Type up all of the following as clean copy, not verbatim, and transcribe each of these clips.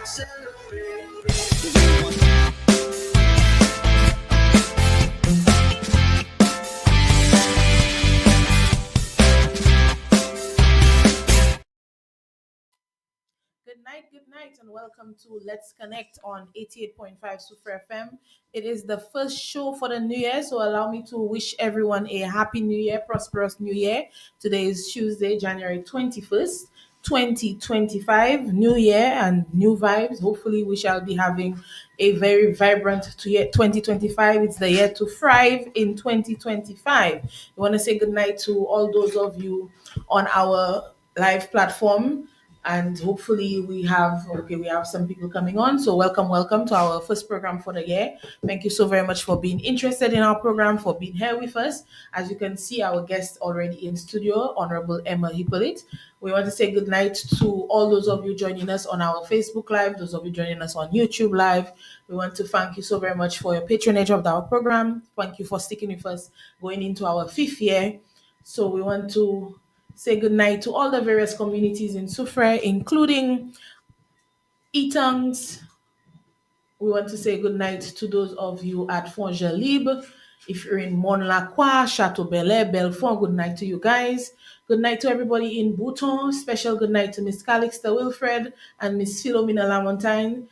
Good night, and welcome to Let's Connect on 88.5 Soufriere FM. It is the first show for the new year, so allow me to wish everyone a happy new year, prosperous new year. Today is Tuesday, January 21st, 2025. New year and new vibes. Hopefully, we shall be having a very vibrant year 2025. It's the year to thrive in 2025. We want to say good night to all those of you on our live platform, and hopefully we have some people coming on. So welcome to our first program for the year. Thank you so very much for being interested in our program, for being here with us. As you can see, our guest already in studio, Honorable Emma Hippolyte. We want to say good night to all those of you joining us on our Facebook Live, those of you joining us on YouTube Live. We want to thank you so very much for your patronage of our program. Thank you for sticking with us going into our fifth year. So we want to say good night to all the various communities in Soufriere, including Etangs. We want to say good night to those of you at Fongelib. If you're in Mon-Lacroix, Chateau Bel-Air, Belfort, good night to you guys. Good night to everybody in Bouton. Special good night to Miss Calixta Wilfred and Miss Philomena Lamontagne.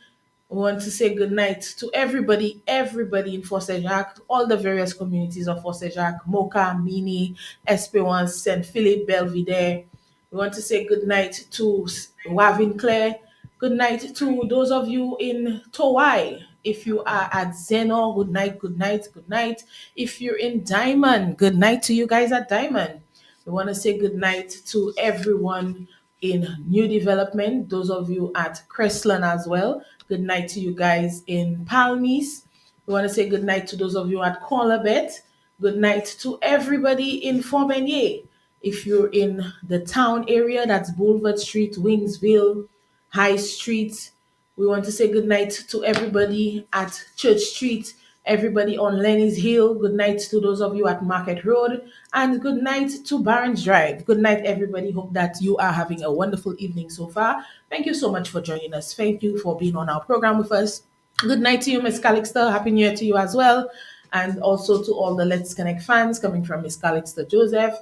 We want to say good night to everybody in Fosse Jacques, all the various communities of Fosse Jacques, Moka, Mini, Esperance, Saint Philippe, Belvedere. We want to say good night to Wavin Claire. Good night to those of you in Towai. If you are at Zeno, good night, good night, good night. If you're in Diamond, good night to you guys at Diamond. We want to say good night to everyone in New Development, those of you at Crestland as well. Good night to you guys in Palmis. We want to say good night to those of you at Colabet. Good night to everybody in Fort Beignet. If you're in the town area, that's Boulevard Street, Wingsville, High Street. We want to say good night to everybody at Church Street, everybody on Lenny's Hill. Good night to those of you at Market Road, and good night to Barron's Drive. Good night, everybody. Hope that you are having a wonderful evening so far. Thank you so much for joining us. Thank you for being on our program with us. Good night to you, Miss Calixta. Happy New Year to you as well. And also to all the Let's Connect fans coming from Miss Calixta Joseph.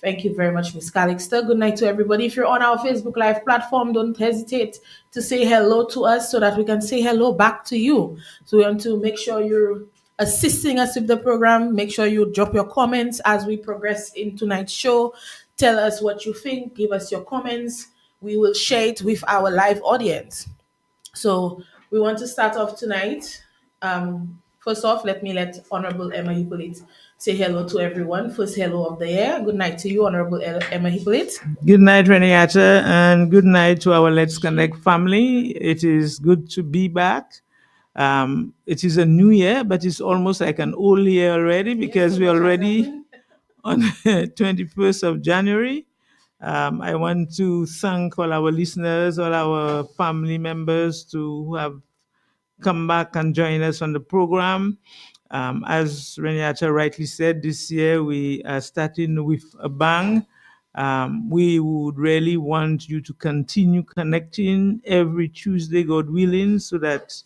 Thank you very much, Miss Calixta. Good night to everybody. If you're on our Facebook Live platform, don't hesitate to say hello to us so that we can say hello back to you. So we want to make sure you're assisting us with the program. Make sure you drop your comments as we progress in tonight's show. Tell us what you think. Give us your comments. We will share it with our live audience. So we want to start off tonight. First off, let Honorable Emma Hippolyte say hello to everyone. First hello of the year. Good night to you, Honorable Emma Hippolyte. Good night, Reneata, and good night to our Let's Connect family. It is good to be back. It is a new year, but it's almost like an old year already because we're already on 21st of January. I want to thank all our listeners, all our family members who have come back and join us on the program. As Reneata rightly said, this year we are starting with a bang. We would really want you to continue connecting every Tuesday, God willing, so that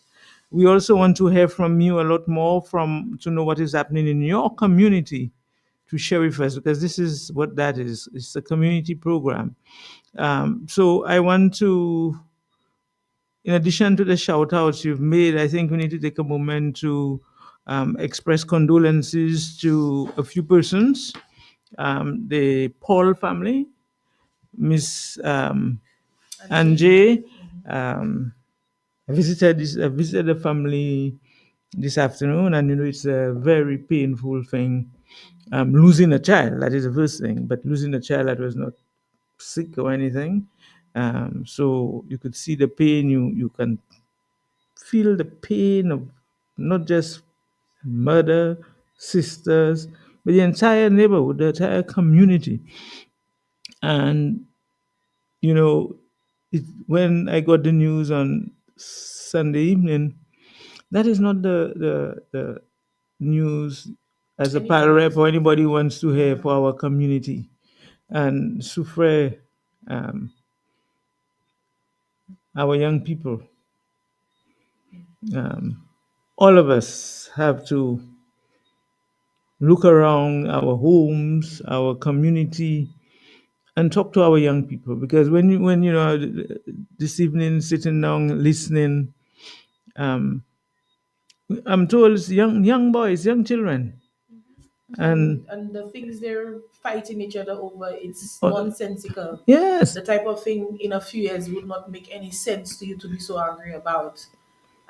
we also want to hear from you a lot more to know what is happening in your community, to share with us, because this is what that is. It's a community program. So I want to, in addition to the shout outs you've made, I think we need to take a moment to express condolences to a few persons. The Paul family, Miss Anjay. I visited the family this afternoon, and it's a very painful thing. Losing a child, that is the first thing, but losing a child that was not sick or anything. So you could see the pain. You can feel the pain of not just mother, sisters, but the entire neighborhood, the entire community. And when I got the news on Sunday evening, that is not the news as a parent rep or anybody wants to hear for our community. And Soufriere, our young people, Um, all of us have to look around our homes, our community, and talk to our young people. Because when you know this evening, sitting down listening, um, I'm told it's young boys, young children, and And the things they're fighting each other over, it's uh, nonsensical. yes, The type of thing in a few years would not make any sense to you to be so angry about.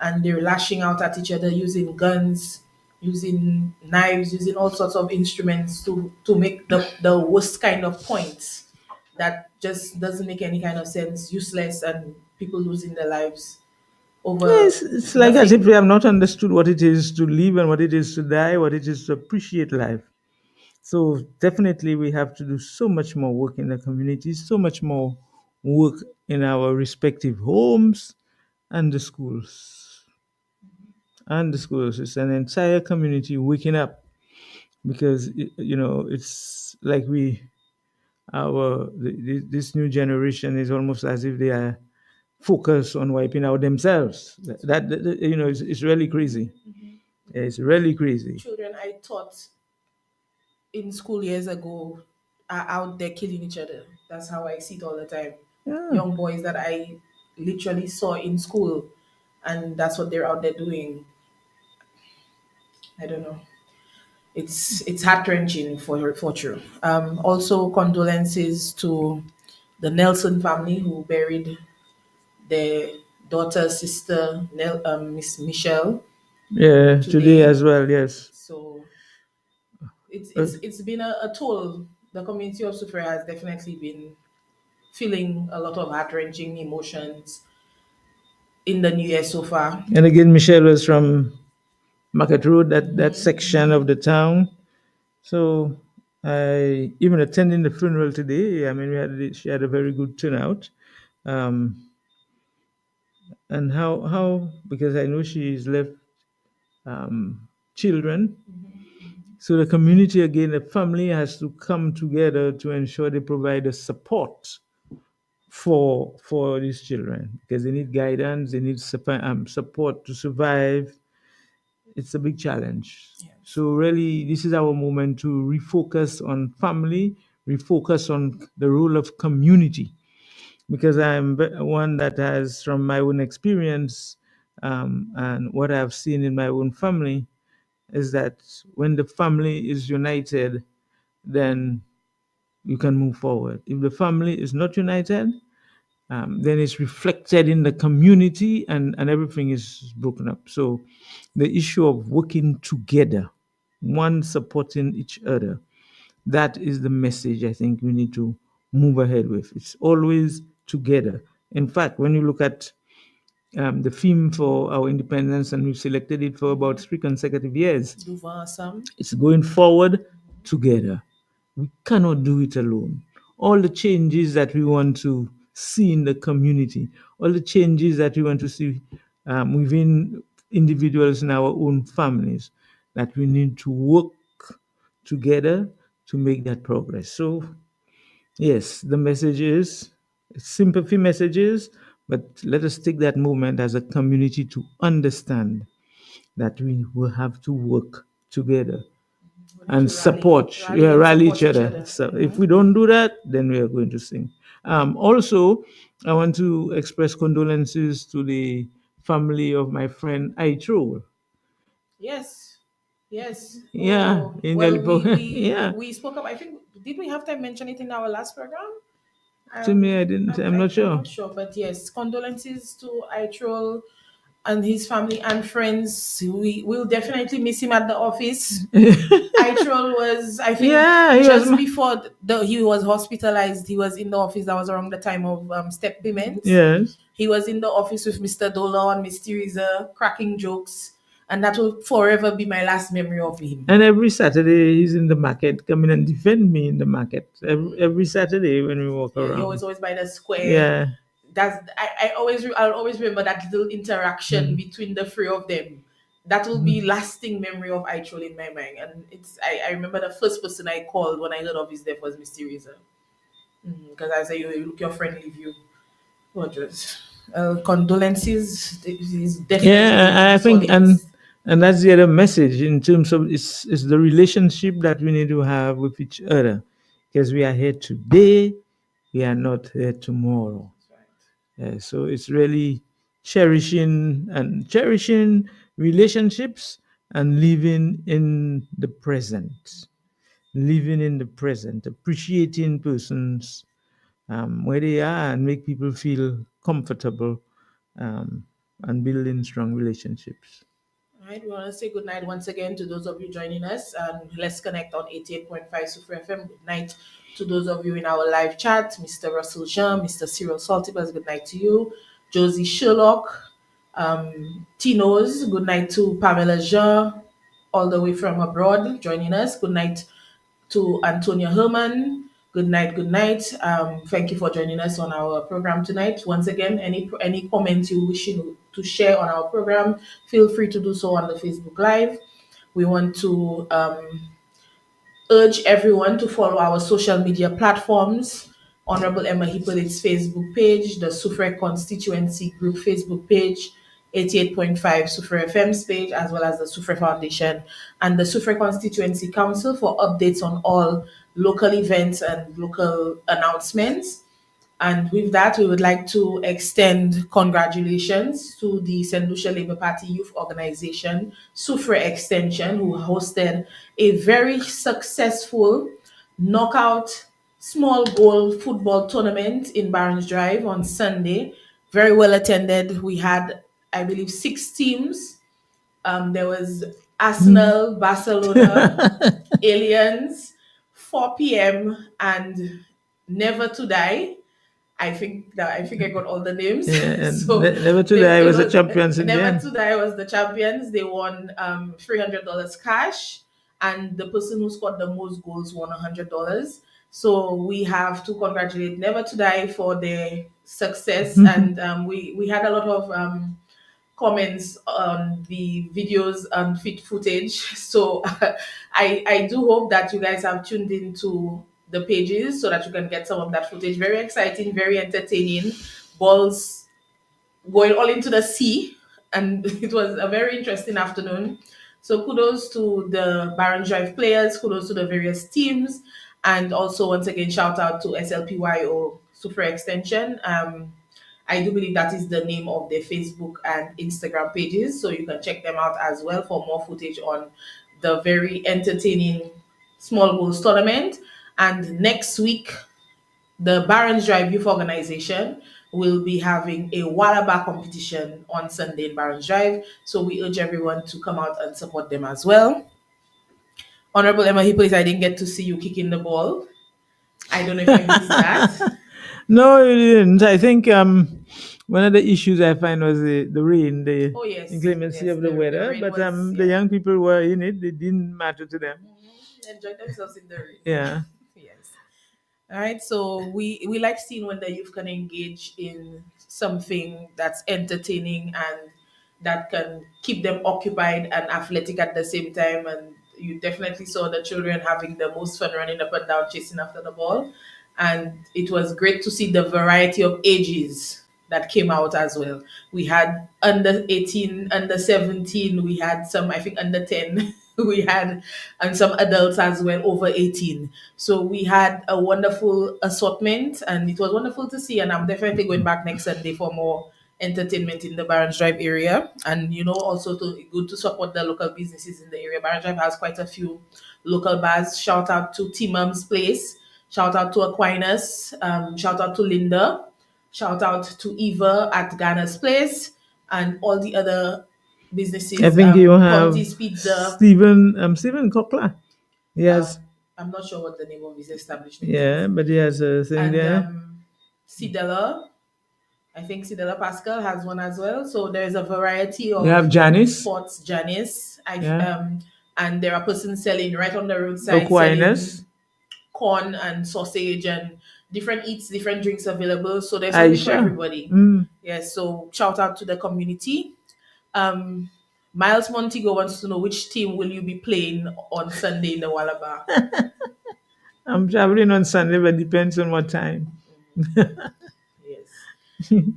And they're lashing out at each other using guns, using knives, using all sorts of instruments to make the worst kind of points that just doesn't make any kind of sense, useless, and people losing their lives over it's like as if we nothing. have not understood what it is to live and what it is to die, what it is to appreciate life. So definitely we have to do so much more work in the community, so much more work in our respective homes and the schools. And the schools. It's an entire community waking up because it's like this new generation is almost as if they are focused on wiping out themselves. It's really crazy. It's really crazy. Children I taught in school years ago are out there killing each other. That's how I see it all the time. Yeah. Young boys that I literally saw in school, and that's what they're out there doing. I don't know. It's heart wrenching for true. Also, condolences to the Nelson family who buried their daughter's sister, Miss Michelle, Yeah, today today. as well, yes. So it's Uh, it's it's been a toll. The community of Soufriere has definitely been feeling a lot of heart wrenching emotions in the new year so far. and again, Michelle was from Market Road, that section of the town. So I even attending the funeral today. I mean, she had a very good turnout. Um, and how because I know she's left children. So the community again, the family has to come together to ensure they provide the support for these children because they need guidance, they need support to survive. It's a big challenge. Yes. So really, this is our moment to refocus on family, refocus on the role of community, because one that has, from my own experience and what I've seen in my own family, is that when the family is united, then you can move forward. If the family is not united, then it's reflected in the community and everything is broken up. So the issue of working together, one supporting each other, that is the message I think we need to move ahead with. It's always together. In fact, when you look at the theme for our independence, and we've selected it for about 3 consecutive years, Duvan Sam. it's going forward together. We cannot do it alone. All the changes that we want to see in the community, all the changes that we want to see within individuals in our own families, that we need to work together to make that progress. So, yes, the message is sympathy messages, but let us take that moment as a community to understand that we will have to work together We need and to rally, support, rally and rally support each each other. other. So if we don't do that, then we are going to sing. Also, I want to express condolences to the family of my friend Aitro. Yes, yes. Yeah, Oh in well, we Galipo. we Yeah, we spoke up. I think did we have time mention it in our last program? to me, I didn't. I'm not I'm sure. not sure, but yes, condolences to Itrol and his family and friends. We will definitely miss him at the office. Itrol was, I think, Yeah, he was. just before he was hospitalized. He was in the office. That was around the time of step payments. Yes. He was in the office with Mr. Dola and Miss Teresa, cracking jokes, and that will forever be my last memory of him. And every Saturday he's in the market, coming and defend me in the market. Every Saturday when we walk Yeah, he around. was always by the square. Yeah. I'll always remember that little interaction Mm. between the three of them. That will be lasting memory of Itrol in my mind. And I remember the first person I called when I heard of his death was Miss Teresa. Because I said, you look, your friend leave you. What just? Condolences is definitely going to Yeah, be I think, solid. and that's the other message in terms of it's the relationship that we need to have with each other, because we are here today, we are not here tomorrow. So it's really cherishing relationships and living in the present, appreciating persons where they are, and make people feel comfortable, um, and building strong relationships. All right, we want to say good night once again to those of you joining us, and let's connect on 88.5 Soufriere FM. Good night to those of you in our live chat, Mr. Russell Jean, Mr. Cyril Saltibus, good night to you. Josie Sherlock, Tino's, good night to Pamela Jean, all the way from abroad, joining us. Good night to Antonia Herman. Good night, good night. Thank you for joining us on our program tonight. Once again, any comments you wish to share on our program, feel free to do so on the Facebook Live. We want to urge everyone to follow our social media platforms. Honorable Emma Hippolyte's Facebook page, the Soufriere Constituency Group Facebook page, 88.5 Soufriere FM's page, as well as the Soufriere Foundation and the Soufriere Constituency Council for updates on all local events and local announcements. And with that, we would like to extend congratulations to the St. Lucia Labour Party Youth Organization, Soufriere Extension, who hosted a very successful knockout small goal football tournament in Barons Drive on Sunday. Very well attended. We had, I believe, 6 teams. There was Arsenal, Barcelona, Aliens, 4 p.m., and Never to Die. I think I got all the names. Yeah, and So never today it was the was champions in the Never end. to Die was the champions. They won $300 cash, and the person who scored the most goals won $100. So we have to congratulate Never to Die for their success, and we had a lot of comments on the videos and fit footage. So I do hope that you guys have tuned into the pages so that you can get some of that footage. Very exciting, very entertaining. Balls going all into the sea, and it was a very interesting afternoon. So kudos to the Baron Drive players, kudos to the various teams, and also once again shout out to SLPYO Super Extension. I do believe that is the name of their Facebook and Instagram pages, so you can check them out as well for more footage on the very entertaining small goals tournament. And next week, the Barons Drive Youth Organization will be having a Wallaba competition on Sunday in Barons Drive. So we urge everyone to come out and support them as well. Honorable Emma Hippolyte, I didn't get to see you kicking the ball. I don't know if I missed that. No, you didn't. I think one of the issues I find was the rain, the Oh yes, inclemency yes. of the The weather. rain But was, the yeah. young people were in it; it didn't matter to them. Enjoy themselves in the rain. Yeah. Yes. All right, so we like seeing when the youth can engage in something that's entertaining and that can keep them occupied and athletic at the same time. And you definitely saw the children having the most fun running up and down, chasing after the ball. And it was great to see the variety of ages that came out as well. We had under 18, under 17, we had some, I think, under 10, we had, and some adults as well, over 18. So we had a wonderful assortment, and it was wonderful to see. And I'm definitely going back next Sunday for more entertainment in the Barons Drive area. And also to good to support the local businesses in the area. Barons Drive has quite a few local bars. Shout out to Timam's Place. Shout out to Aquinas. Shout out to Linda. Shout out to Eva at Ghana's Place and all the other I businesses. think you have Conti's Pizza. Stephen Cockler. Yes. I'm not sure what the name of his establishment Yeah, is. but he has a thing And there. Sidela, I think Sidela Pascal has one as well. So there's a variety You have of Janice. spots. Janice, Yeah. and there are persons selling right on the roadside, Aquinas. selling corn and sausage and different eats, different drinks available. So there's something for Aisha. everybody. Mm. Yes. So shout out to the community. Um, Miles Montego wants to know which team will you be playing on Sunday in the Wallaba. I'm traveling on Sunday, but depends on what time. Yes.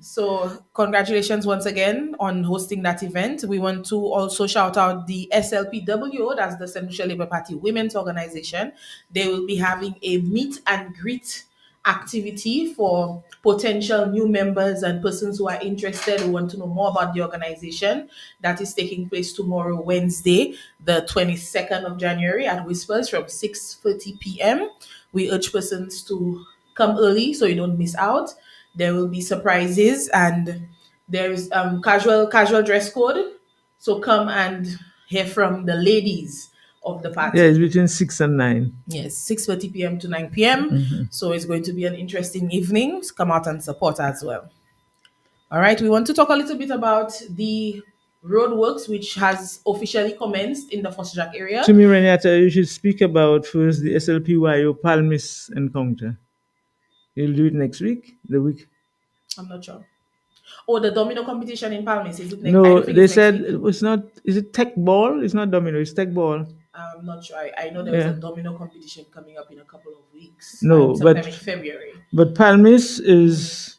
So, congratulations once again on hosting that event. We want to also shout out the SLPWO, that's the Central Labour Party Women's Organization. They will be having a meet and greet activity for potential new members and persons who are interested, who want to know more about the organization. That is taking place tomorrow, Wednesday, the 22nd of January at Whispers from 6:30 p.m. We urge persons to come early so you don't miss out. There will be surprises and there's casual dress code. So come and hear from the ladies of the Yeah, it's party. between 6 and 9. Yes, 6:30 p.m. to 9 p.m. So it's going to be an interesting evening. Come out and support as well. All right, we want to talk a little bit about the roadworks which has officially commenced in the Foster Jack To area. me, Reneata, you should speak about first the SLPYO Palmis encounter. You'll do it next week, the week. I'm not sure. Oh, the domino competition in Palmis, is it next? I No, don't think they it's next said week. it was not. Is it tech ball? It's not domino. It's tech ball. I'm not sure. I know there was a Yeah. domino competition coming up in a couple of weeks, No, sometime in February. but Palmis is.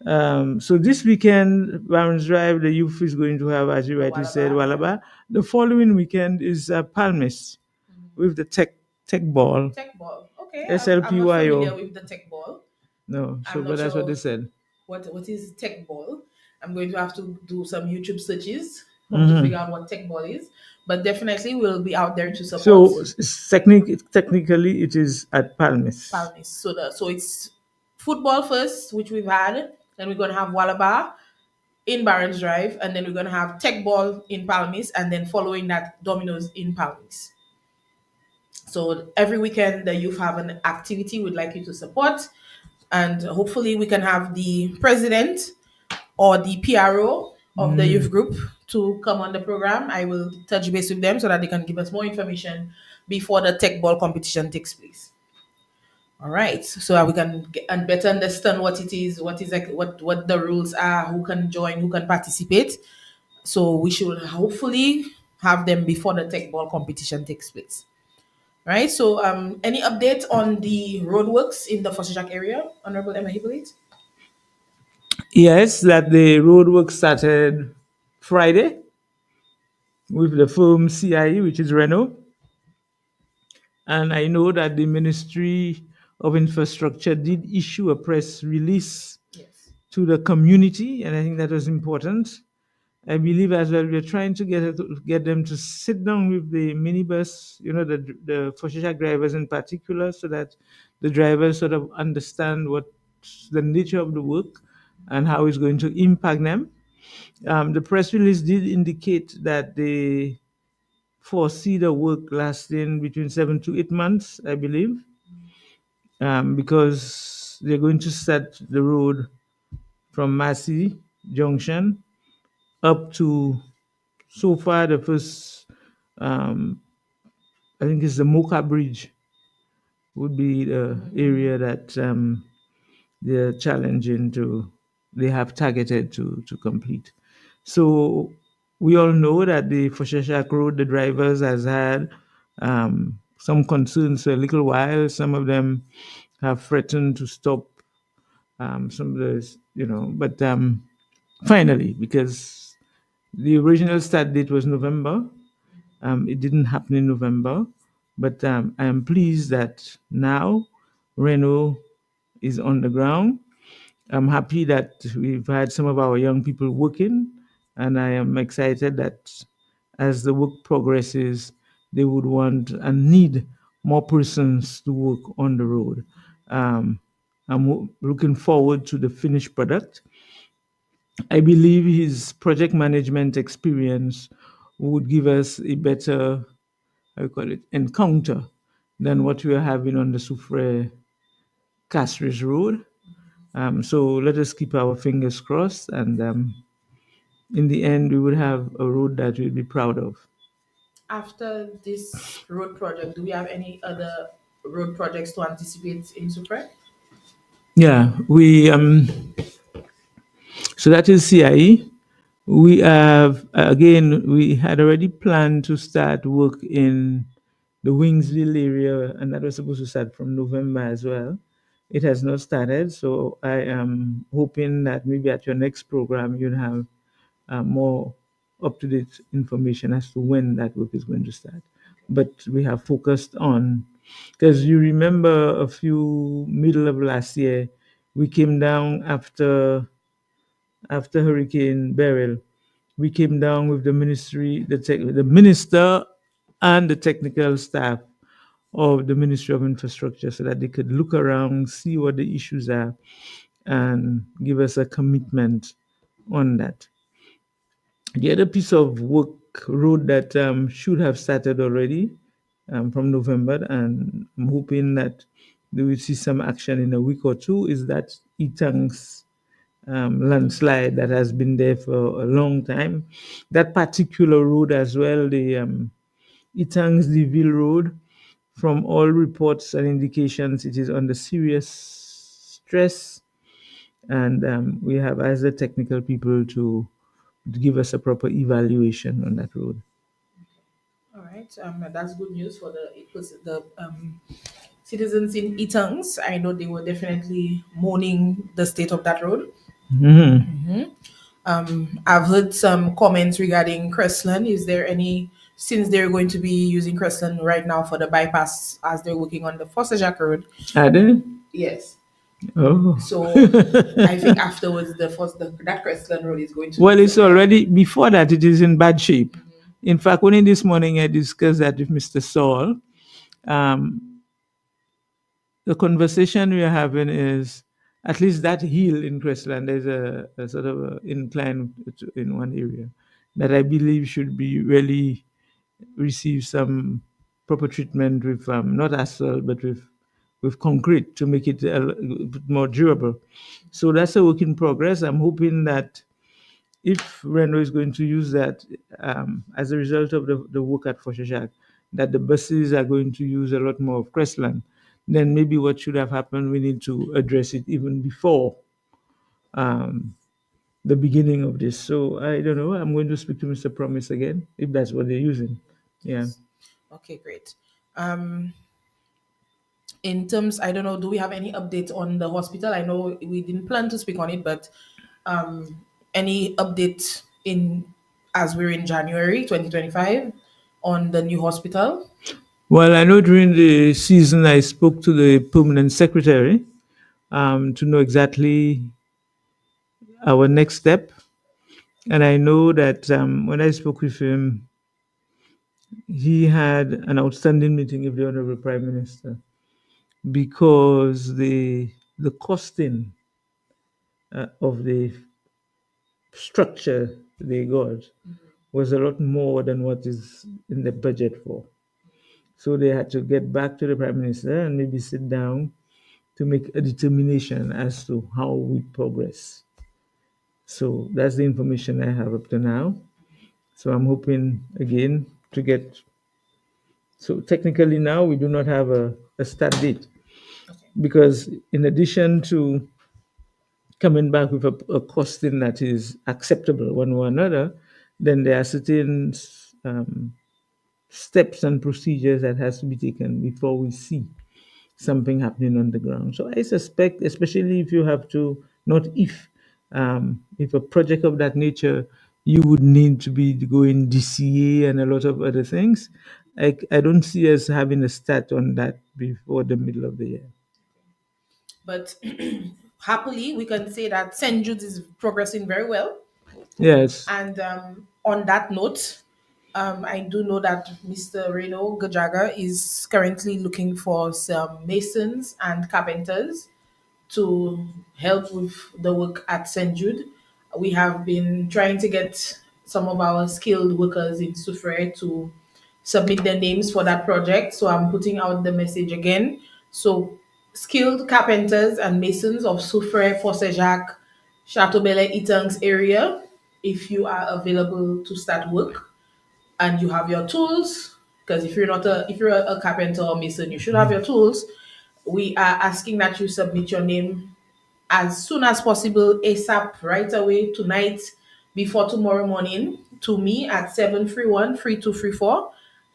So this weekend, Barons Drive, the youth is going to have, as you A rightly while said, back, yeah. Walaba. The following weekend is Palmis with the tech ball, Tech ball. Okay, I'm not familiar SLPYO. with the tech ball. No, so I'm but not that's what they sure said. what is tech ball. I'm going to have to do some YouTube searches to Hmm. figure out what tech ball is. But definitely we'll be out there to support So technically, it is at Palmis. Palmis. So it's football first, which we've had. Then we're gonna have Wallaba in Barons Drive, and then we're gonna have tech ball in Palmis, and then following that, dominoes in Palmis. So every weekend the youth have an activity we'd like you to support, and hopefully we can have the president or the PRO of the youth group to come on the program. I will touch base with them so that they can give us more information before the tech ball competition takes place. All right, so that we can get and better understand what it is, what is like, what the rules are, who can join, who can participate. So we should hopefully have them before the tech ball competition takes place. Right. So, any update on the roadworks in the Foster Jack area, Honorable Emma Hippolyte? Yes, that the roadwork started Friday with the firm CIE, which is Renault. And I know that the Ministry of Infrastructure did issue a press release Yes. to the community, and I think that was important. I believe as well we're trying to get them to sit down with the minibus, the Foshishak drivers in particular, so that the drivers sort of understand what's the nature of the work and how it's going to impact them. The press release did indicate that they foresee the work lasting between 7 to 8 months, I believe, because they're going to set the road from Massey Junction up to so far the first, um, I think it's the Mocha Bridge would be the area that they're challenging to, they have targeted to complete. So we all know that the Foshashak Road, the drivers has had some concerns for a little while. Some of them have threatened to stop some of those, but finally, because the original start date was November, it didn't happen in November, but I am pleased that now Renault is on the ground. I'm happy that we've had some of our young people working, and I am excited that as the work progresses, they would want and need more persons to work on the road. Um, I'm looking forward to the finished product. I believe his project management experience would give us a better, I call it, encounter than what we are having on the Soufriere Castries Road. So let us keep our fingers crossed, and in the end, we would have a road that we'll be proud of. After this road project, do we have any other road projects to anticipate in Supre? Yeah, we so that is CIE. We have again. We had already planned to start work in the Wingsville area, and that was supposed to start from November as well. it has not started. So I am hoping that maybe at your next program you'll have more up to date information as to when that work is going to start. But we have focused on, because you remember a few middle of last year, we came down after Hurricane Beryl. We came down with the ministry, the minister, and the technical staff of the Ministry of Infrastructure so that they could look around, see what the issues are, and give us a commitment on that. The other piece of work road that should have started already from November, and I'm hoping that we will see some action in a week or two, is that Etangs landslide that has been there for a long time. That particular road as well, the Etangs Deville Road, from all reports and indications, it is under serious stress, and we have asked the technical people to give us a proper evaluation on that road. All right. That's good news for the citizens in Etangs. I know they were definitely mourning the state of that road. Mhm. I've heard some comments regarding Crestland. Is there any, since they're going to be using Crestland right now for the bypass as they're working on the Foster Jacques Road? Are they? Yes. Oh. So I think afterwards that Crestland Road is going to be Well, it's closed. already, before that, it is in bad shape. In fact, only this morning I discussed that with Mr. Saul. Um, the conversation we are having is at least that hill in Crestland, there's a sort of a incline in one area that I believe should be really receive some proper treatment with not asphalt but with concrete to make it a bit more durable. So that's a work in progress. I'm hoping that if Renault is going to use that as a result of the work at Foshajak, that the buses are going to use a lot more of Crestland, then maybe what should have happened, we need to address it even before um, the beginning of this. So I don't know. I'm going to speak to Mr. Promise again if that's what they're using. Yeah. Yes. Okay, great. Um, in terms, I don't know, do we have any update on the hospital? I know we didn't plan to speak on it, but any update in as we're in January 2025 on the new hospital? Well, I know during the season I spoke to the permanent secretary to know exactly our next step. And I know that when I spoke with him, he had an outstanding meeting with the Honorable Prime Minister because the costing of the structure they got was a lot more than what is in the budget for. So they had to get back to the Prime Minister and maybe sit down to make a determination as to how we progress. So that's the information I have up to now. So I'm hoping again to get. So technically now we do not have a start date Okay. because in addition to coming back with a costing that is acceptable one way or another, then there are certain um, steps and procedures that has to be taken before we see something happening on the ground. So I suspect, especially if you have to, not if a project of that nature, you would need to be going DCA and a lot of other things. I don't see us having a start on that before the middle of the year. But happily, we can say that St. Jude's is progressing very well. Yes. And on that note, I do know that Mr. Reno Gajaga is currently looking for some masons and carpenters to help with the work at St. Jude. We have been trying to get some of our skilled workers in Soufriere to submit their names for that project. So I'm putting out the message again. So skilled carpenters and masons of Soufriere, Fosse Jacques, Chateau Bel Etangs area, if you are available to start work and you have your tools, because if you're a carpenter or mason, you should have your tools. We are asking that you submit your name as soon as possible, ASAP, right away, tonight, before tomorrow morning, to me at 731-3234.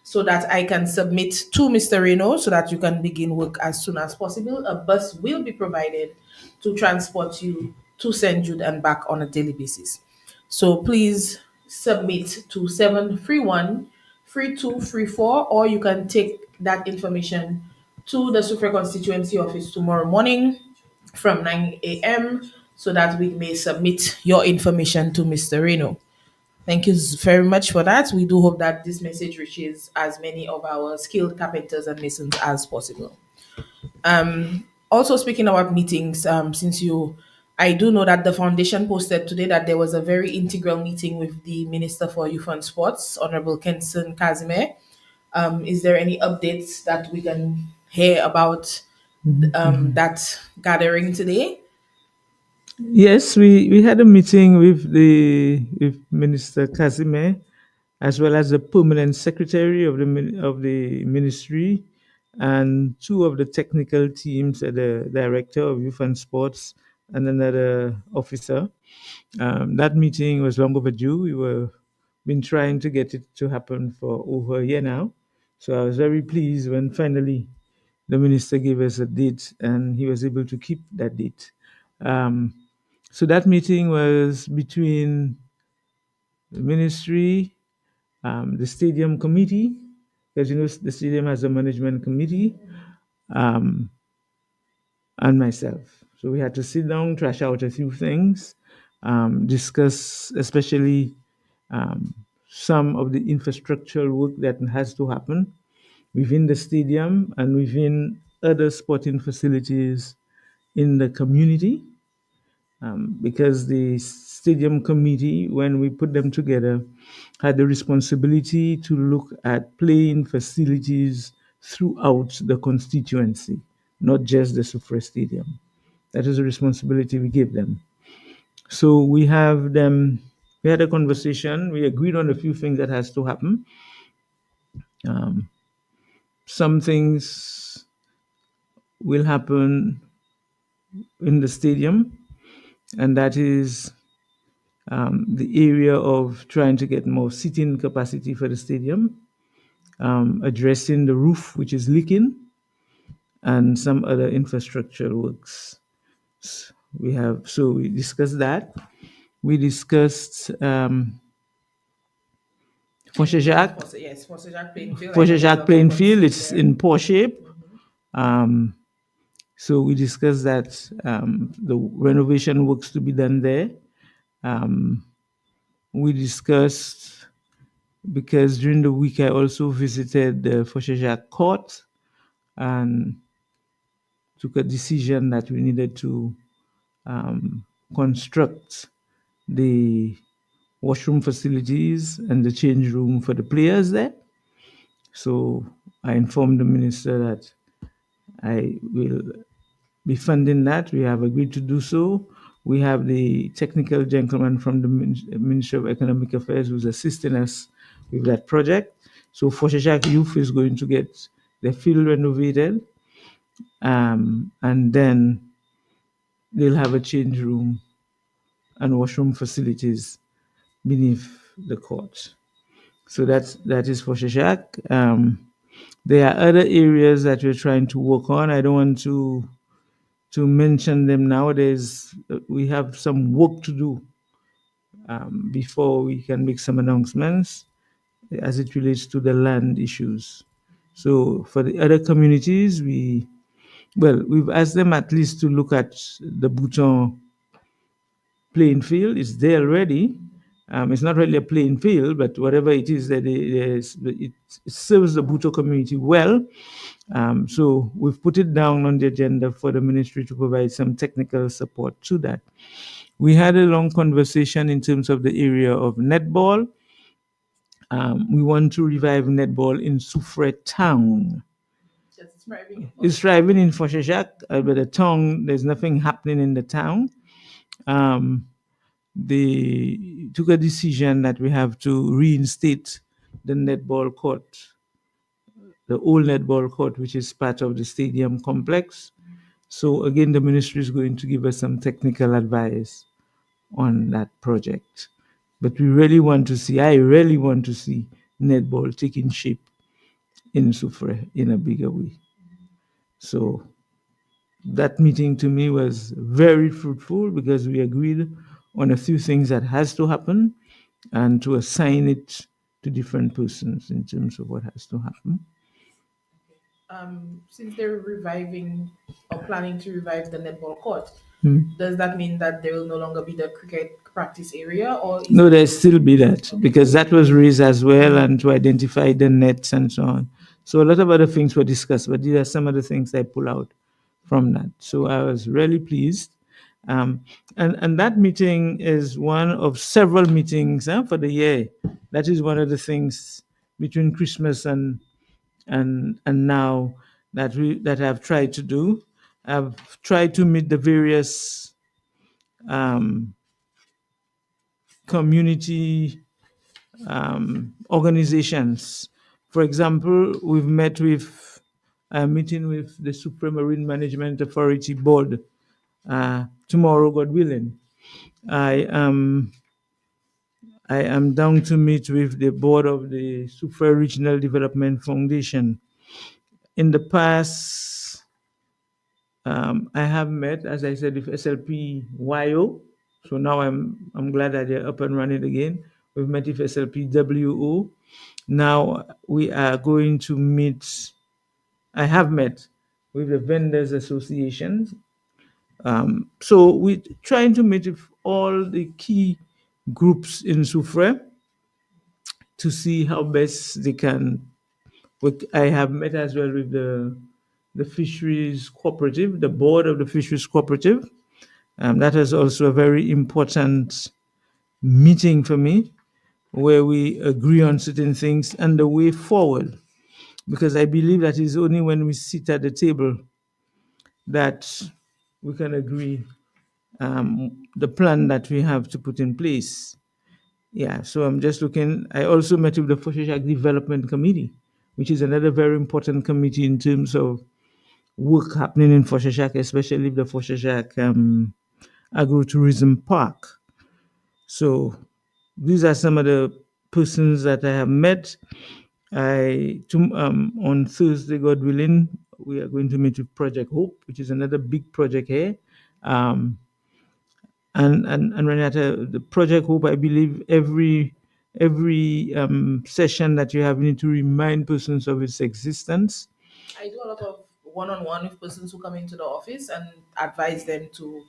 so that I can submit to Mr. Reno so that you can begin work as soon as possible. A bus will be provided to transport you to St. Jude and back on a daily basis. So please submit to 731 3234, or you can take that information to the Soufriere constituency office tomorrow morning from 9 a.m. so that we may submit your information to Mr. Reno. Thank you very much for that. We do hope that this message reaches as many of our skilled carpenters and masons as possible. Also, speaking about meetings, since you, I do know that the foundation posted today that there was a very integral meeting with the Minister for Youth and Sports, Honorable Kenson Kazime. Is there any updates that we can hear about that gathering today? Yes, we had a meeting with the with Minister Kazime, as well as the permanent secretary of of the ministry, and two of the technical teams, the director of youth and sports and another officer. That meeting was long overdue. We were been trying to get it to happen for over a year now. So I was very pleased when finally the minister gave us a date and he was able to keep that date. Um, so that meeting was between the ministry, the stadium committee, because you know the stadium has a management committee, um, and myself. So we had to sit down, trash out a few things, discuss especially um, some of the infrastructural work that has to happen within the stadium and within other sporting facilities in the community. Because the stadium committee, when we put them together, had the responsibility to look at playing facilities throughout the constituency, not just the Soufriere Stadium. That is a responsibility we gave them. So we have them. We had a conversation. We agreed on a few things that has to happen. Um, some things will happen in the stadium, and that is the area of trying to get more seating capacity for the stadium, addressing the roof, which is leaking, and some other infrastructure works. We discussed that. We discussed Foshe Jacques. Yes, for Jacques Plainfield. I Foshe know there's Jacques a lot of work to Plainfield, do it's there. in poor shape. Um, so we discussed that the renovation works to be done there. Um, we discussed, because during the week I also visited the Foshe Jacques court and took a decision that we needed to construct the washroom facilities and the change room for the players there. So I informed the minister that I will be funding that. We have agreed to do so. We have the technical gentleman from the Ministry of Economic Affairs who's assisting us with that project. So Foshajak Youth is going to get the field renovated, and then they'll have a change room and washroom facilities beneath the court. So that is Foshajak. There are other areas that we're trying to work on. I don't want to mention them now. We have some work to do before we can make some announcements as it relates to the land issues. So for the other communities, we've asked them at least to look at the Bouton playing field. It's there already. It's not really a playing field, but whatever it is, it serves the Bhutto community well. So we've put it down on the agenda for the ministry to provide some technical support to that. We had a long conversation in terms of the area of netball. We want to revive netball in Soufriere town. Just describing. It's thriving in Foshajak, but the town, there's nothing happening in the town. Um, they took a decision that we have to reinstate the netball court, the old netball court, which is part of the stadium complex. So again, the ministry is going to give us some technical advice on that project. But I really want to see netball taking shape in Soufriere in a bigger way. So that meeting to me was very fruitful because we agreed on a few things that has to happen and to assign it to different persons in terms of what has to happen. Since they're reviving or planning to revive the netball court, Hmm. does that mean that there will no longer be the cricket practice area, or is No, it there still be that okay? because that was raised as well, and to identify the nets and so on. So a lot of other things were discussed, but these are some of the things I pull out from that. So I was really pleased. Um, and that meeting is one of several meetings for the year. That is one of the things between Christmas and now that I've tried to do. I've tried to meet the various um, community organizations. For example, we've met with a meeting with the Supreme Marine Management Authority Board tomorrow, God willing. I am I am down to meet with the board of the Soufriere Regional Development Foundation. In the past, I have met, as I said, with SLP YO. So now I'm glad that they're up and running again. We've met with SLP WO. Now we are going to meet. I have met with the vendors associations. So we're trying to meet with all the key groups in Soufriere to see how best they can. I have met as well with the fisheries cooperative, the board of the fisheries cooperative. That is also a very important meeting for me, where we agree on certain things and the way forward. Because I believe that is only when we sit at the table that we can agree the plan that we have to put in place. Yeah, so I'm just looking. I also met with the Foshajak Development Committee, which is another very important committee in terms of work happening in Foshajak, especially the Foshajak Agrotourism Park. So these are some of the persons that I have met. On Thursday, God willing, we are going to meet with Project Hope, which is another big project here. Um, and Renata, the Project Hope, I believe every session that you have, you need to remind persons of its existence. I do a lot of one-on-one with persons who come into the office and advise them to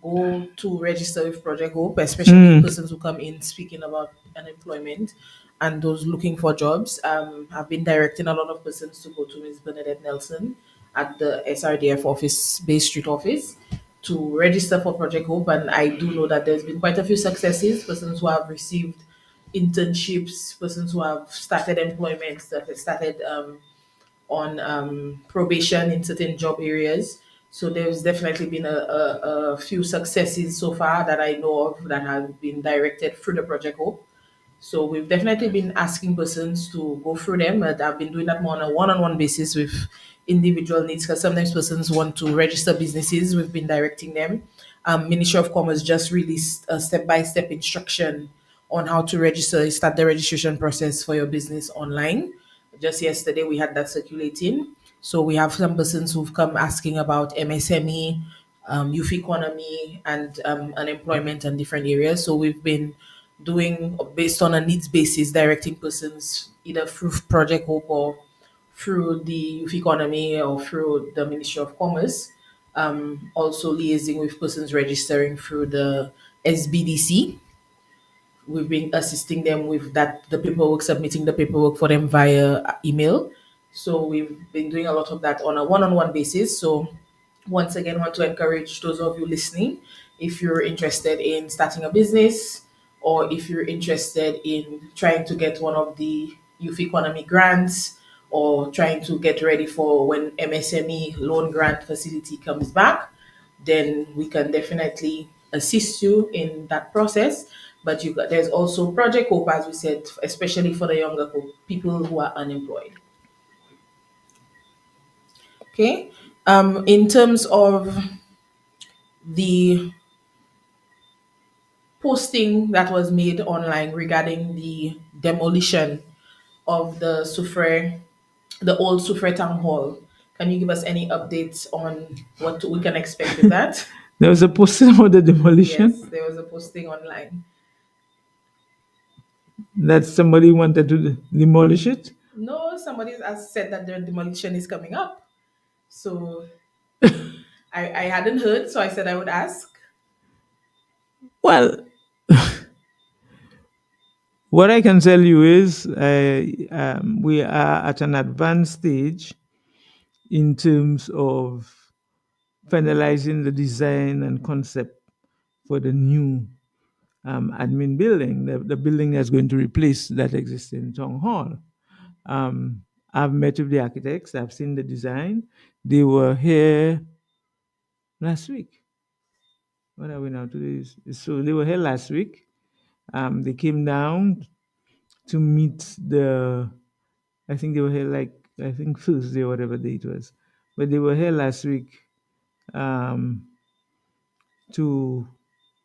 go to register with Project Hope, especially Mm. persons who come in speaking about unemployment and those looking for jobs. I've been directing a lot of persons to go to Ms. Bernadette Nelson at the SRDF office, Bay Street office, to register for Project Hope. And I do know that there's been quite a few successes, persons who have received internships, persons who have started employment, that have started on probation in certain job areas. So there's definitely been a few successes so far that I know of that have been directed through the Project Hope. So we've definitely been asking persons to go through them. But I've been doing that more on a one-on-one basis with individual needs because sometimes persons want to register businesses. We've been directing them. Ministry of Commerce just released a step-by-step instruction on how to register, start the registration process for your business online. Just yesterday, we had that circulating. So we have some persons who've come asking about MSME, youth economy, and unemployment and different areas. So we've been doing based on a needs basis, directing persons either through Project Hope or through the youth economy or through the Ministry of Commerce. Also liaising with persons registering through the SBDC. We've been assisting them with that, the paperwork, submitting the paperwork for them via email. So we've been doing a lot of that on a one-on-one basis. So once again, want to encourage those of you listening, if you're interested in starting a business or if you're interested in trying to get one of the youth economy grants or trying to get ready for when MSME loan grant facility comes back, then we can definitely assist you in that process. But there's also Project Hope, as we said, especially for the younger people who are unemployed. Okay. In terms of the posting that was made online regarding the demolition of the Soufriere the old Soufriere Town Hall. Can you give us any updates on what we can expect with that? There was a posting about the demolition Yes, there was a posting online. that somebody wanted to demolish it. No, somebody has said that the demolition is coming up. So I hadn't heard, so I said I would ask. Well, what I can tell you is we are at an advanced stage in terms of finalizing the design and concept for the new admin building, the building that's going to replace that existing town hall. Um, I've met with the architects, I've seen the design. They were here last week. What are we now? Today so they were here last week. They came down to meet the, I think they were here like, I think Thursday or whatever day it was. But they were here last week um, to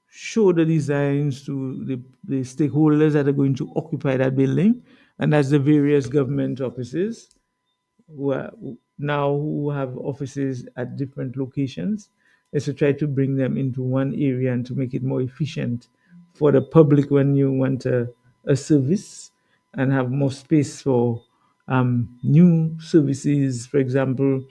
show the designs to the stakeholders that are going to occupy that building, and that's the various government offices who are now who have offices at different locations, is to try to bring them into one area and to make it more efficient for the public when you want a service, and have more space for new services. For example,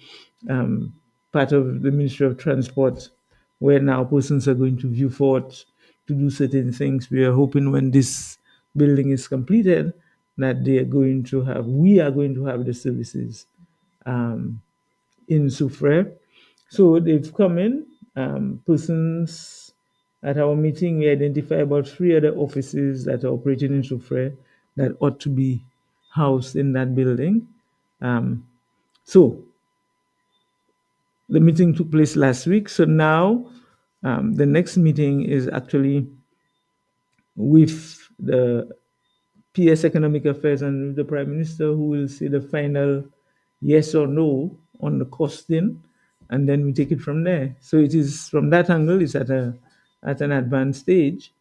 um, part of the Ministry of Transport, where now persons are going to view fort to do certain things. We are hoping when this building is completed that we are going to have the services um, in Soufriere. So they've come in. Persons at our meeting, we identify about three other offices that are operating in Soufriere that ought to be housed in that building. So the meeting took place last week. So now the next meeting is actually with the PS Economic Affairs and the Prime Minister, who will say the final yes or no on the costing, and then we take it from there. So it is from that angle, it's at an advanced stage,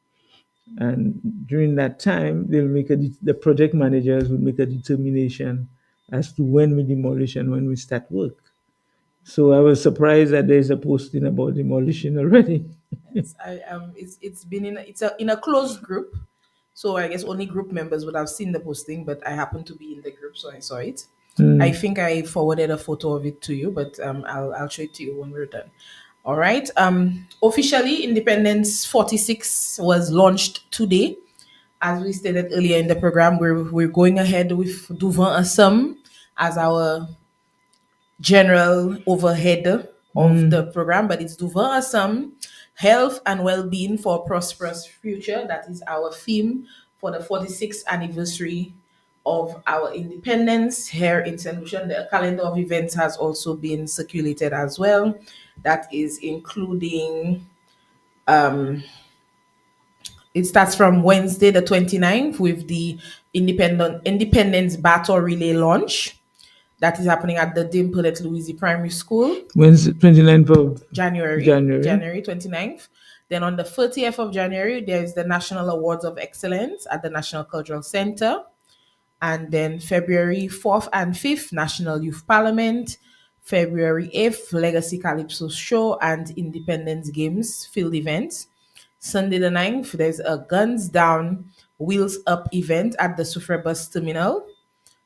and during that time, the project managers will make a determination as to when we demolish and when we start work. So I was surprised that there's a posting about demolition already. Yes, it's been in a closed group, so I guess only group members would have seen the posting. But I happened to be in the group, so I saw it. I Mm. think I forwarded a photo of it to you, but I'll show it to you when we're done. All right. Officially, Independence 46 was launched today. As we stated earlier in the program, we're going ahead with Duvant Assam as our general overhead of the Mm. program, but it's Duva Assam, health and well-being for a prosperous future. That is our theme for the 46th anniversary of our independence here in St. Lucia. The calendar of events has also been circulated as well. That is including, it starts from Wednesday the 29th with the Independence Battle Relay launch. That is happening at the Dimple at Louise Primary School. When's 29th of January? January 29th. Then on the 30th of January, there's the National Awards of Excellence at the National Cultural Center. And then February 4th and 5th, National Youth Parliament. February 8th, Legacy Calypso Show and Independence Games field events. Sunday the 9th, there's a Guns Down, Wheels Up event at the Soufriere Bus Terminal.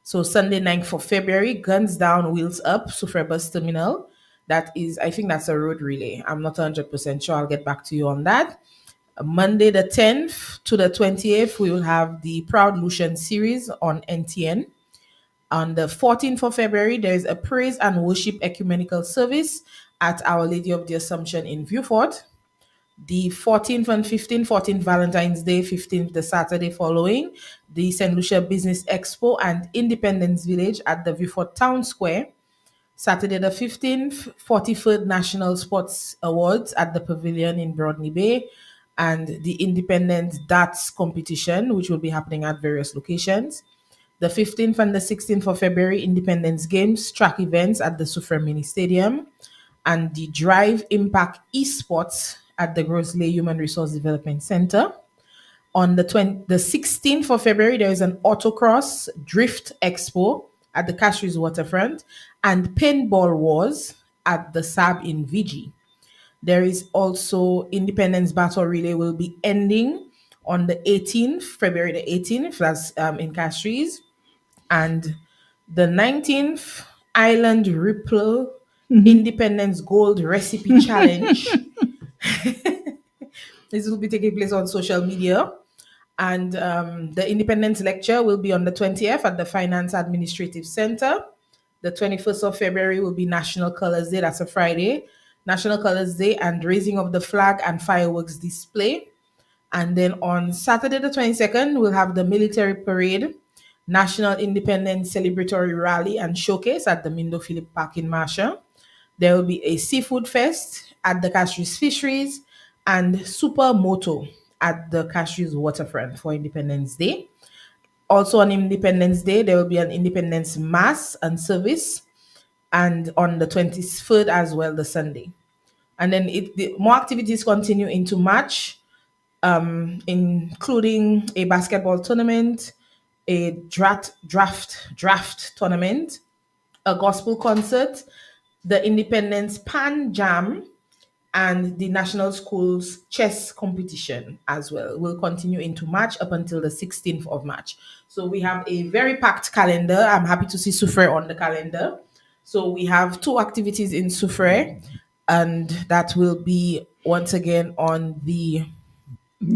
So Sunday 9th for February, Guns Down, Wheels Up, Soufriere Bus Terminal. That is, I think that's a road relay. I'm not 100% sure. I'll get back to you on that. Monday the 10th to the 28th, we will have the Proud Lucian series on NTN. On the 14th of February, there is a praise and worship ecumenical service at Our Lady of the Assumption in Vieux-Fort. The 14th and 15th, 14th Valentine's Day, 15th the Saturday following, the St. Lucia Business Expo and Independence Village at the Vieux-Fort Town Square. Saturday the 15th, 43rd National Sports Awards at the Pavilion in Broadney Bay, and the Independence Darts competition, which will be happening at various locations. The 15th and the 16th of February, Independence Games track events at the Soufriere Mini Stadium, and the Drive Impact Esports at the Grosley Human Resource Development Center. On the 16th of February, there is an autocross drift expo at the Castries waterfront, and paintball wars at the SAB in Vigi. There is also Independence Battle Relay will be ending on the 18th, February the 18th, that's in Castries. And the 19th, Island Ripple Independence Gold Recipe Challenge. This will be taking place on social media. And the Independence Lecture will be on the 20th at the Finance Administrative Center. The 21st of February will be National Colors Day. That's a Friday. National Colors Day and raising of the flag and fireworks display. And then on Saturday, the 22nd, we'll have the military parade, National Independence Celebratory Rally and Showcase at the Mindo Philip Park in Marshall. There will be a seafood fest at the Castries Fisheries and Super Moto at the Castries Waterfront for Independence Day. Also on Independence Day, there will be an Independence Mass and service, and on the 23rd as well, the Sunday. And then more activities continue into March, including a basketball tournament, a draft tournament, a gospel concert, the Independence Pan Jam, and the National Schools Chess Competition as well will continue into March up until the 16th of March. So we have a very packed calendar. I'm happy to see Soufriere on the calendar. So we have two activities in Soufriere, and that will be once again on the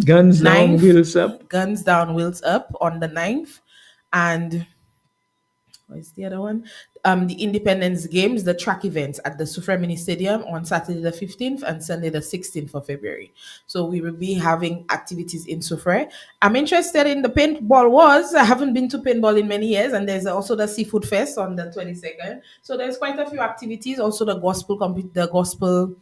Guns down, ninth, wheels up. Guns Down, Wheels Up on the ninth, and what's the other one? The Independence Games, the track events at the Soufriere Mini Stadium on Saturday the 15th and Sunday the 16th of February. So we will be having activities in Soufriere. I'm interested in the paintball wars. I haven't been to paintball in many years, and there's also the Seafood Fest on the 22nd. So there's quite a few activities. Also the gospel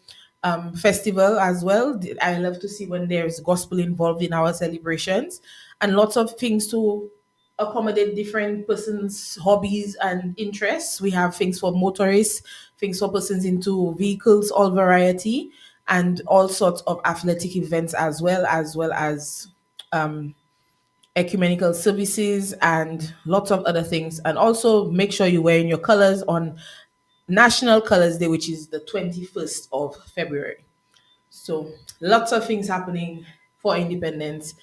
festival as well. I love to see when there's gospel involved in our celebrations, and lots of things to accommodate different persons' hobbies and interests. We have things for motorists, things for persons into vehicles, all variety, and all sorts of athletic events as well as ecumenical services and lots of other things. And also make sure you're wearing your colors on National Colors Day, which is the 21st of February. So lots of things happening for independence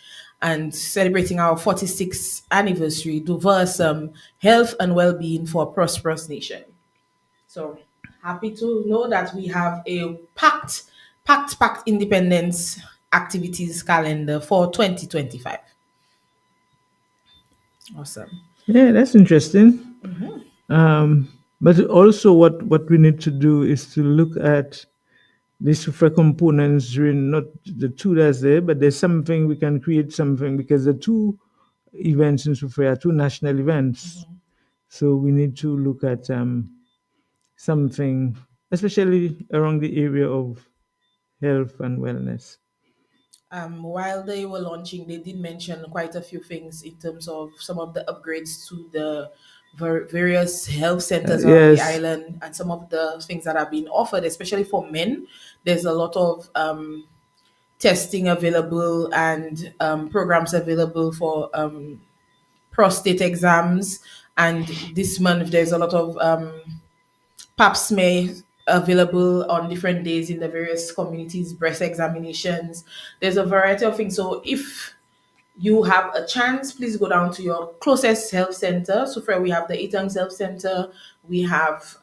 and celebrating our 46th anniversary to health and well-being for a prosperous nation. So happy to know that we have a packed independence activities calendar for 2025. Awesome. Yeah, that's interesting. But also, what we need to do is to look at these different components during not the two that's there, but there's something we can create something because the two events in Soufriere are two national events. So we need to look at something, especially around the area of health and wellness. While they were launching, they did mention quite a few things in terms of some of the upgrades to the various health centers around the Yes, island and some of the things that are being offered, especially for men. There's a lot of testing available and programs available for prostate exams. And this month, there's a lot of pap smear available on different days in the various communities, breast examinations. There's a variety of things. So if you have a chance, please go down to your closest health center. So far, we have the Etangs Health Center, we have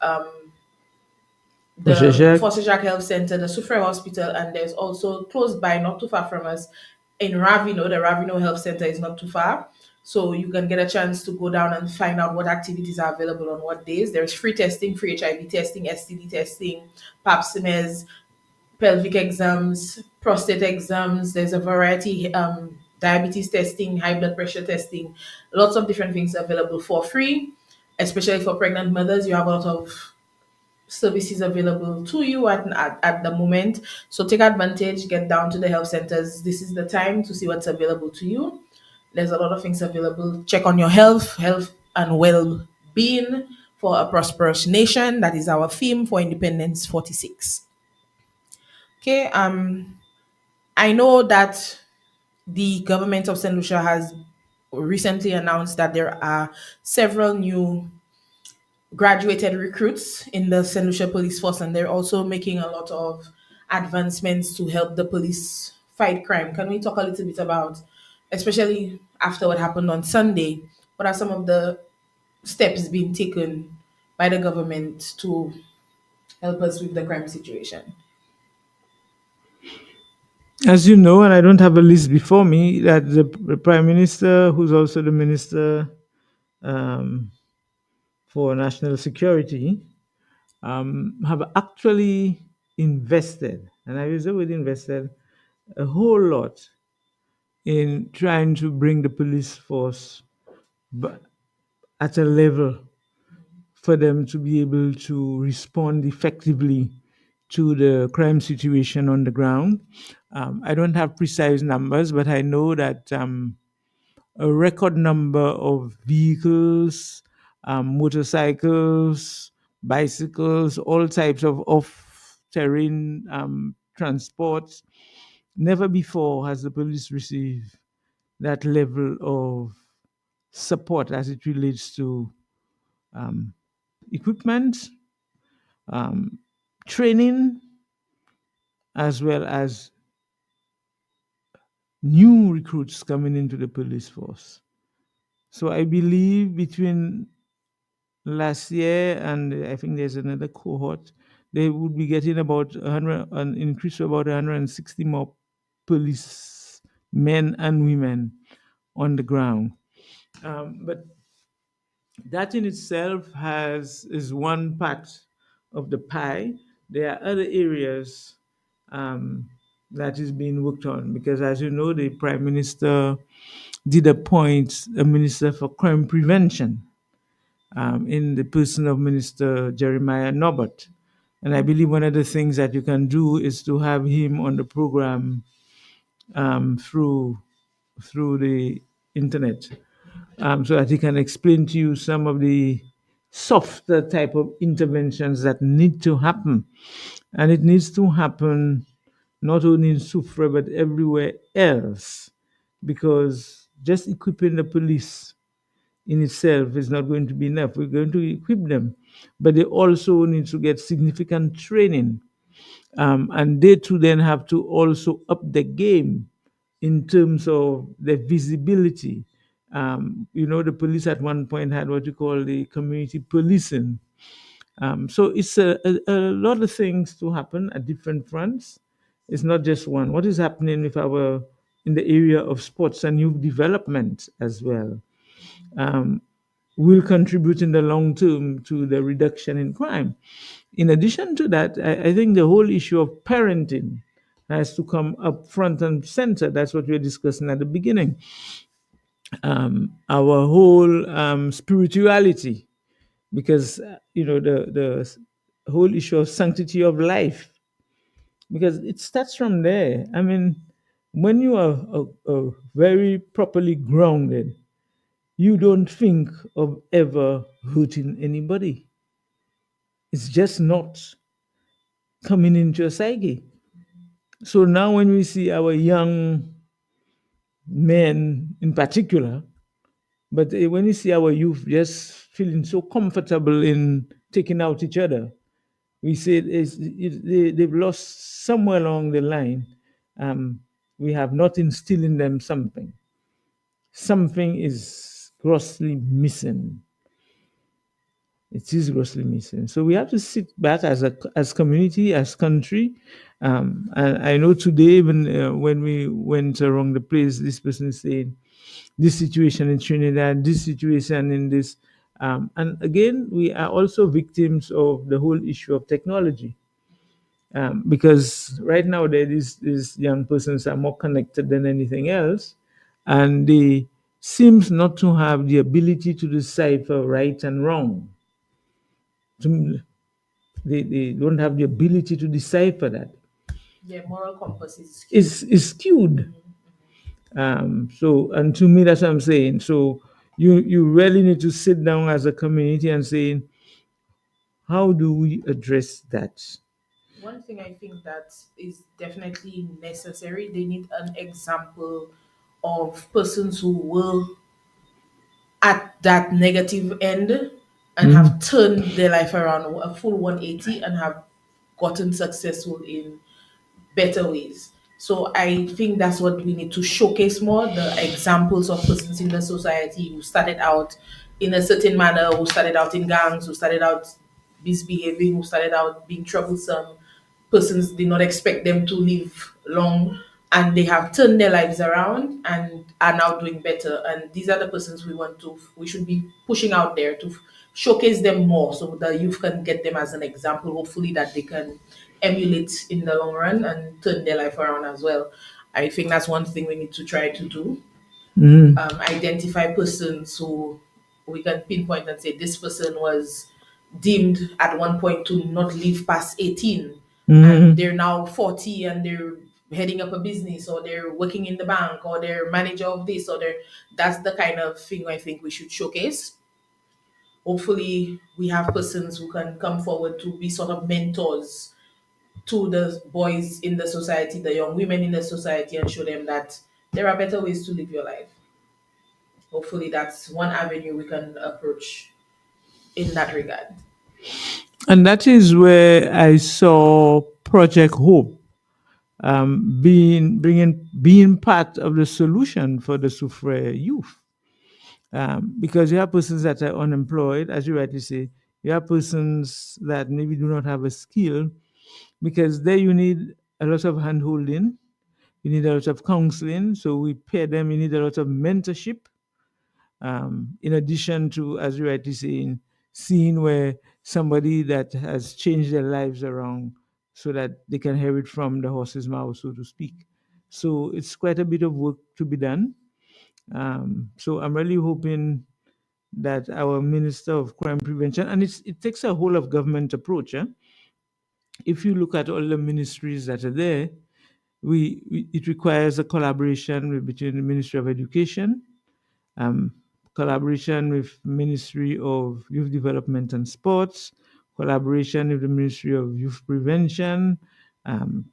Monsieur the Jacques. Foster Jacques Health Center, the Soufriere Hospital, and there's also close by, not too far from us, in Ravino. The Ravino Health Center is not too far. So you can get a chance to go down and find out what activities are available on what days. There's free testing, free HIV testing, STD testing, pap smears, pelvic exams, prostate exams. There's a variety, diabetes testing, high blood pressure testing, lots of different things available for free, especially for pregnant mothers. You have a lot of services available to you at the moment. So take advantage, get down to the health centers. This is the time to see what's available to you. There's a lot of things available. Check on your health and well being for a prosperous nation. That is our theme for Independence 46. Okay, I know that the government of St. Lucia has recently announced that there are several new graduated recruits in the St. Lucia Police Force, and they're also making a lot of advancements to help the police fight crime. Can we talk a little bit about, especially after what happened on Sunday, what are some of the steps being taken by the government to help us with the crime situation? As you know, and I don't have a list before me, that the Prime Minister, who's also the Minister um, for National Security, have actually invested, and I use the word invested, a whole lot in trying to bring the police force at a level for them to be able to respond effectively to the crime situation on the ground. I don't have precise numbers, but I know that a record number of vehicles, motorcycles, bicycles, all types of off terrain transports. Never before has the police received that level of support as it relates to um, equipment, um, training, as well as new recruits coming into the police force. So I believe between last year and I think there's another cohort, they would be getting about 100, an increase of about 160 more police men and women on the ground. But that in itself has is one part of the pie. There are other areas um, that is being worked on because, as you know, the prime minister did appoint a minister for crime prevention in the person of Minister Jeremiah Norbert. And I believe one of the things that you can do is to have him on the program through the internet, so that he can explain to you some of the softer type of interventions that need to happen. And it needs to happen not only in Soufriere but everywhere else, because just equipping the police in itself is not going to be enough. We're going to equip them, but they also need to get significant training. And they too then have to also up the game in terms of the visibility. The police at one point had what you call the community policing. So it's a lot of things to happen at different fronts. It's not just one. What is happening with our in the area of sports and youth development as well will contribute in the long term to the reduction in crime. In addition to that, I think the whole issue of parenting has to come up front and center. That's what we were discussing at the beginning. Our whole spirituality, because the whole issue of sanctity of life, because it starts from there. I mean, when you are very properly grounded, you don't think of ever hurting anybody. It's just not coming into your psyche. So now, when we see our young men in particular, but when you see our youth just feeling so comfortable in taking out each other, we say they've lost somewhere along the line. Um, we have not instilled in them something. Something is grossly missing. It is grossly missing. So we have to sit back as community, as country. And I know today, even when we went around the place, this person is saying this situation in Trinidad, this situation in this. And again, we are also victims of the whole issue of technology. Because right now, these young persons are more connected than anything else, and they seems not to have the ability to decipher right and wrong. To, they don't have the ability to decipher that. Yeah, moral compass is skewed. Is skewed. So, and to me, that's what I'm saying. So, you really need to sit down as a community and saying, how do we address that? One thing I think that is definitely necessary, they need an example of persons who were at that negative end and have turned their life around a full 180 and have gotten successful in better ways. So I think that's what we need to showcase more, the examples of persons in the society who started out in a certain manner, who started out in gangs, who started out misbehaving, who started out being troublesome. Persons did not expect them to live long, and they have turned their lives around and are now doing better. And these are the persons we should be pushing out there to showcase them more, so the youth can get them as an example, hopefully that they can emulate in the long run and turn their life around as well. I think that's one thing we need to try to do. Identify persons who we can pinpoint and say this person was deemed at one point to not live past 18, and they're now 40 and they're heading up a business, or they're working in the bank, or they're manager of this, or they're that's the kind of thing I think we should showcase. Hopefully we have persons who can come forward to be sort of mentors to the boys in the society, the young women in the society, and show them that there are better ways to live your life. Hopefully that's one avenue we can approach in that regard. And that is where I saw Project Hope being part of the solution for the Soufriere youth. Because you have persons that are unemployed, as you rightly say, you have persons that maybe do not have a skill, because there you need a lot of hand holding, you need a lot of counseling. So we pair them, you need a lot of mentorship. In addition to, as you rightly saying, seeing where somebody that has changed their lives around so that they can hear it from the horse's mouth, so to speak. So it's quite a bit of work to be done. So I'm really hoping that our Minister of Crime Prevention, and it takes a whole of government approach. If you look at all the ministries that are there, it requires a collaboration between the Ministry of Education, um, collaboration with Ministry of Youth Development and Sports, collaboration with the Ministry of Youth Prevention, um,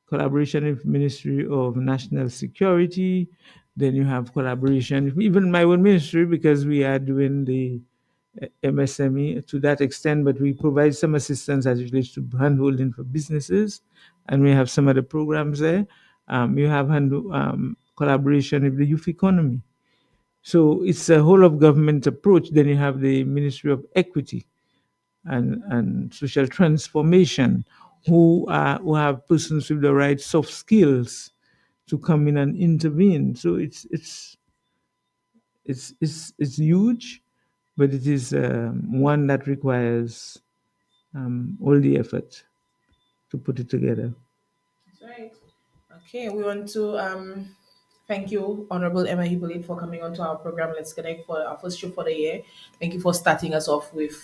collaboration with Ministry of National Security. Then you have collaboration with even my own ministry, because we are doing the MSME to that extent, but we provide some assistance as it relates to handholding for businesses, and we have some other programs there. You have collaboration with the youth economy. So it's a whole of government approach. Then you have the Ministry of Equity and Social Transformation, who have persons with the right soft skills to come in and intervene. So it's huge, but it is one that requires all the effort to put it together. That's right. Okay, we want to thank you, Honorable Emma Hippolyte, for coming onto our program. Let's Connect for our first show for the year. Thank you for starting us off with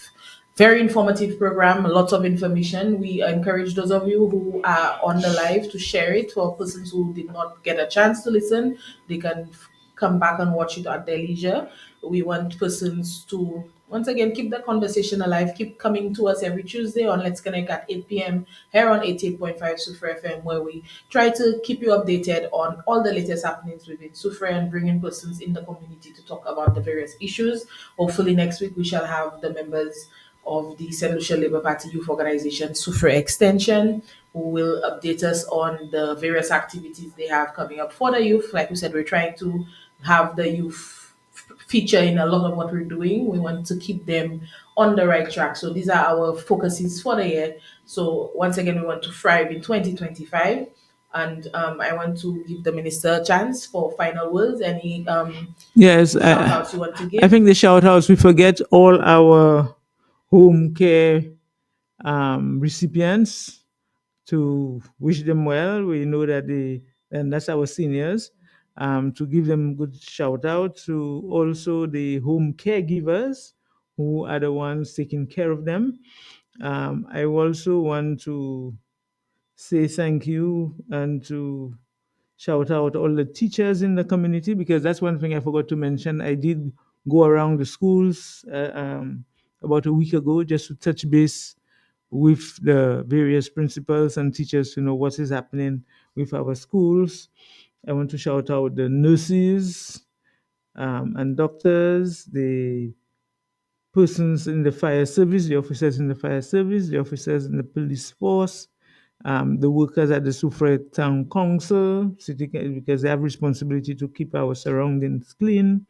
very informative program, lots of information. We encourage those of you who are on the live to share it. For persons who did not get a chance to listen, they can come back and watch it at their leisure. We want persons to once again keep the conversation alive. Keep coming to us every Tuesday on Let's Connect at 8 p.m. here on 88.5 Soufriere FM, where we try to keep you updated on all the latest happenings within Soufriere and bringing persons in the community to talk about the various issues. Hopefully next week we shall have the members of the St. Lucia Labour Party Youth Organization, Soufriere Extension, who will update us on the various activities they have coming up for the youth. Like we said, we're trying to have the youth feature in a lot of what we're doing. We want to keep them on the right track. So these are our focuses for the year. So once again, we want to thrive in 2025. And I want to give the minister a chance for final words. Any Yes, shout outs you want to I give? think the shout outs, we forget all our home care recipients, to wish them well. We know that and that's our seniors, to give them good shout out to also the home caregivers who are the ones taking care of them. I also want to say thank you and to shout out all the teachers in the community, because that's one thing I forgot to mention. I did go around the schools about a week ago just to touch base with the various principals and teachers to know what is happening with our schools. I want to shout out the nurses and doctors, the persons in the fire service, the officers in the fire service, the officers in the police force, the workers at the Soufriere Town Council, because they have responsibility to keep our surroundings clean,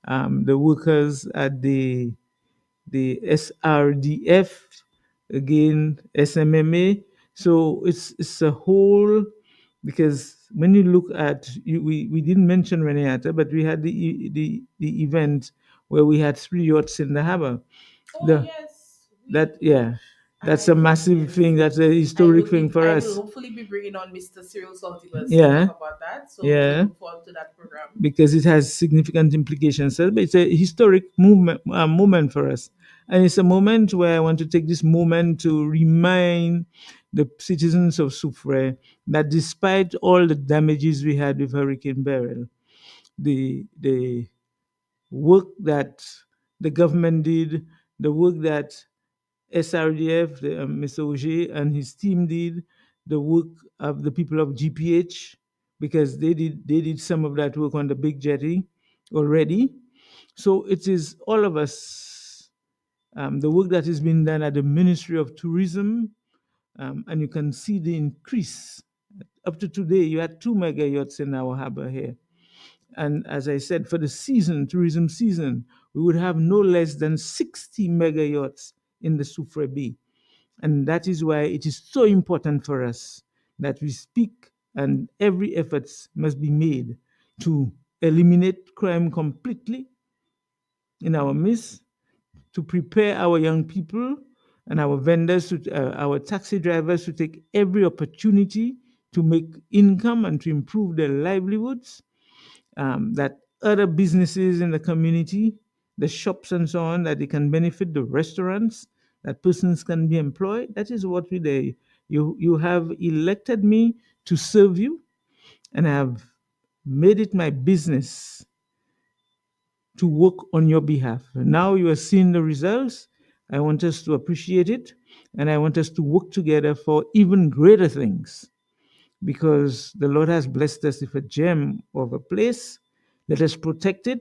the workers at the SRDF, again SMMA. So it's a whole, because when you look at we didn't mention Reneata, but we had the event where we had 3 yachts in the harbor. Oh The yes, that yeah, that's a I massive yes. thing. That's a historic thing for I will us. hopefully be bringing on Mr. Cyril Saltibus to Yeah, talk about that. So we yeah, look forward to that program. because it has significant implications. So it's a historic moment for us, and it's a moment where I want to take this moment to remind the citizens of Soufriere that despite all the damages we had with Hurricane Beryl, the work that the government did, the work that SRDF, Mr. Auger and his team did, the work of the people of GPH, because they did some of that work on the big jetty already. So it is all of us, the work that has been done at the Ministry of Tourism, and you can see the increase. Up to today, you had 2 mega yachts in our harbor here. And as I said, for the season, tourism season, we would have no less than 60 mega yachts in the Soufriere Bay. And that is why it is so important for us that we speak, and every effort must be made to eliminate crime completely in our midst, to prepare our young people and our vendors, our taxi drivers, to take every opportunity to make income and to improve their livelihoods, that other businesses in the community, the shops and so on, that they can benefit, the restaurants, that persons can be employed. That is what we do. You have elected me to serve you, and I have made it my business to work on your behalf. Now you are seeing the results. I want us to appreciate it, and I want us to work together for even greater things, because the Lord has blessed us with a gem of a place. Let us protect it.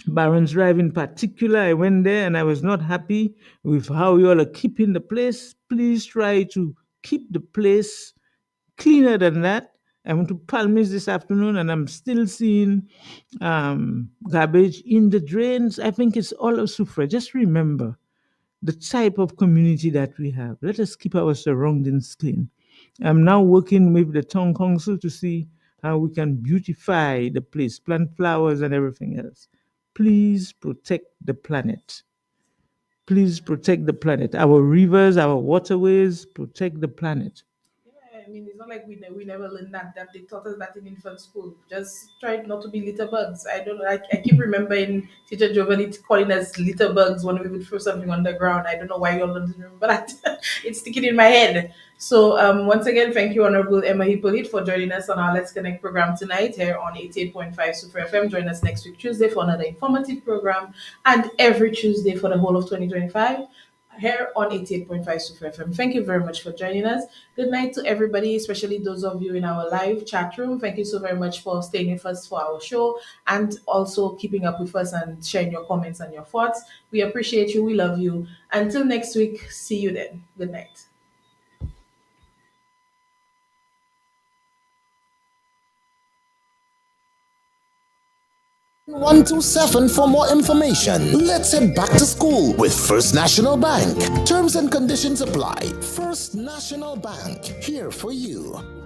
Barron's Drive in particular, I went there and I was not happy with how you all are keeping the place. Please try to keep the place cleaner than that. I went to Palmis this afternoon and I'm still seeing garbage in the drains. I think it's all of Soufriere. Just remember the type of community that we have. Let us keep our surroundings clean. I'm now working with the town council to see how we can beautify the place, plant flowers and everything else. Please protect the planet. Please protect the planet. Our rivers, our waterways, protect the planet. Yeah, I mean, it's not like we never learned that they taught us that in infant school. Just try not to be litter bugs. I don't know. I keep remembering teacher Giovanni calling us litter bugs when we would throw something on the ground. I don't know why you all don't remember that. It's sticking in my head. So once again, thank you, Honorable Emma Hippolyte, for joining us on our Let's Connect program tonight here on 88.5 Super FM. Join us next week Tuesday for another informative program, and every Tuesday for the whole of 2025 here on 88.5 Super FM. Thank you very much for joining us. Good night to everybody, especially those of you in our live chat room. Thank you so very much for staying with us for our show and also keeping up with us and sharing your comments and your thoughts. We appreciate you. We love you. Until next week, see you then. Good night. 127 for more information. Let's head back to school with First National Bank. Terms and conditions apply. First National Bank, here for you.